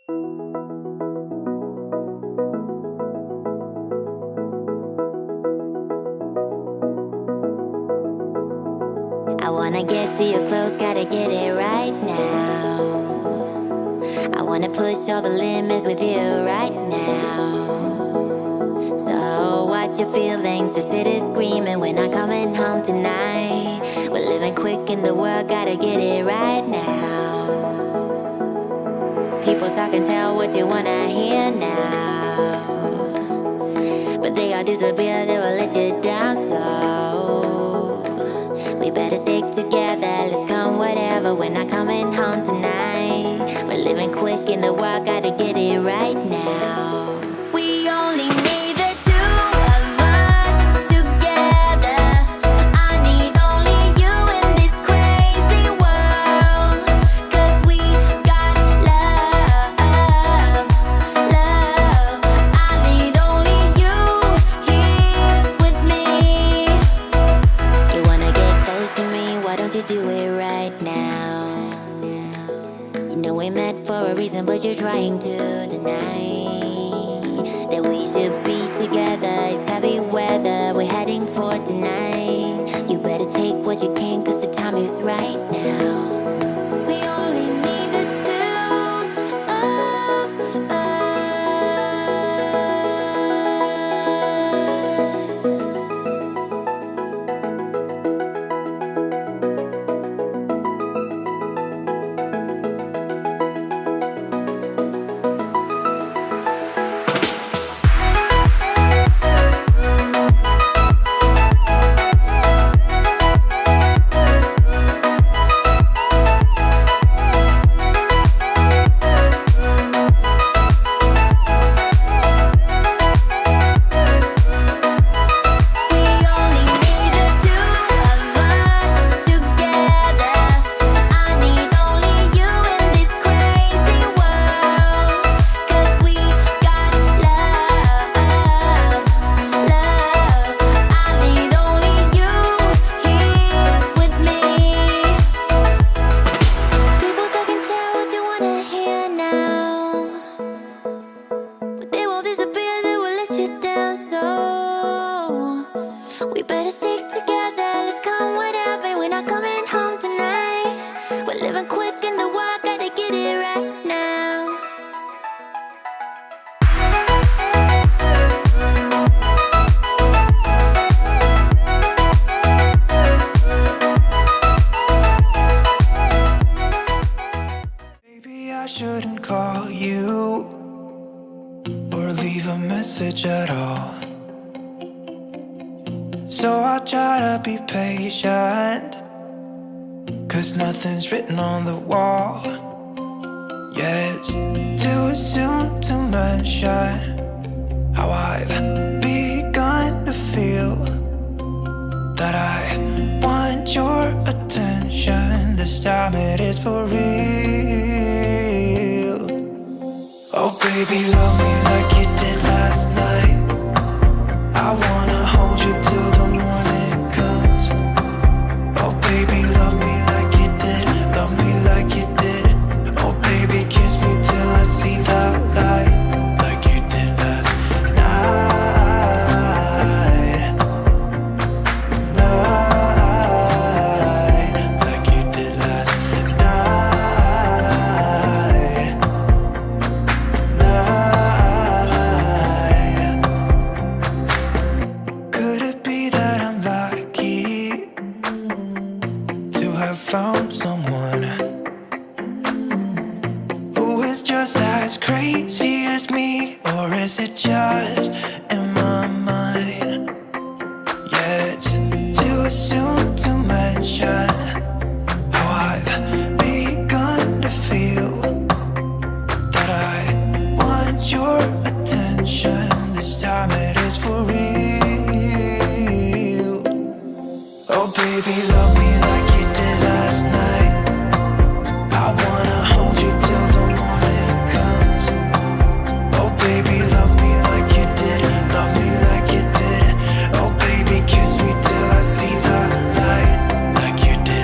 I wanna get to your clothes, gotta get it right now. I wanna push all the limits with you right now. So watch your feelings, the city's screaming, we're not coming home tonight. We're living quick in the world, gotta get it right now. People talk and tell what you wanna hear now, but they all disappear, they will let you down. So we better stick together, let's come whatever, we're not coming home tonight. We're living quick in the world, gotta get it right now. We only need the two of us together. I need only you in this crazy world. 'Cause we got love, love. I need only you here with me. You wanna get close to me, why don't you do it right now? You know we met for a reason, but you're trying to deny that we should be together. It's heavy weather, we're heading for tonight. You better take what you can, 'cause the time is right now. We only need the two of us. We better stick together, let's come whatever, we're not coming home tonight. We're living quick in the world, gotta get it right now. Maybe I shouldn't call you or leave a message at all. So I'll try to be patient, 'cause nothing's written on the wall. Yeah, it's too soon to mention how I've begun to feel that I want your attention. This time it is for real. Oh baby, love me like you did last night. I wanna hold you till the morning comes. Oh baby, love me like you did, love me like you did. Oh baby, kiss me till I see the light, like you did last night. Night, like you did last night. Night. Could it be that I'm lucky to have found someone who is just as crazy as me? Or is it just in my mind? Yeah, it's too soon to mention how I've begun to feel that I want your attention. This time it is for real. Oh baby, love me like you did last night. I wanna hold you till the morning comes. Oh baby, love me like you did, love me like you did. Oh baby, kiss me till I see the light, like you did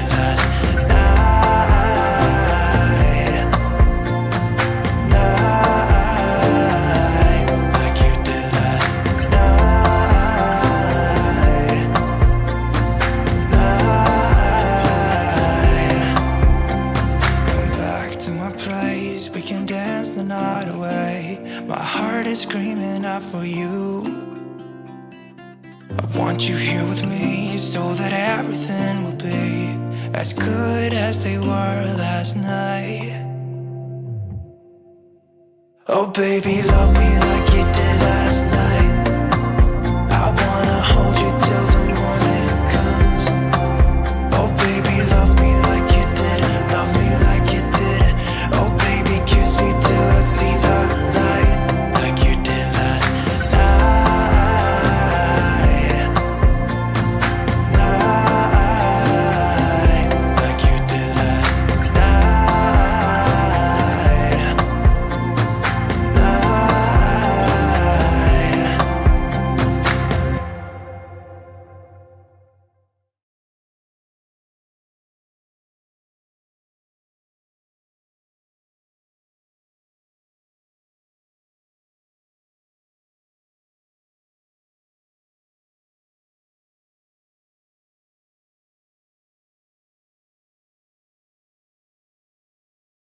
dance the night away. My heart is screaming out for you. I want you here with me so that everything will be as good as they were last night. Oh baby, love me like you did last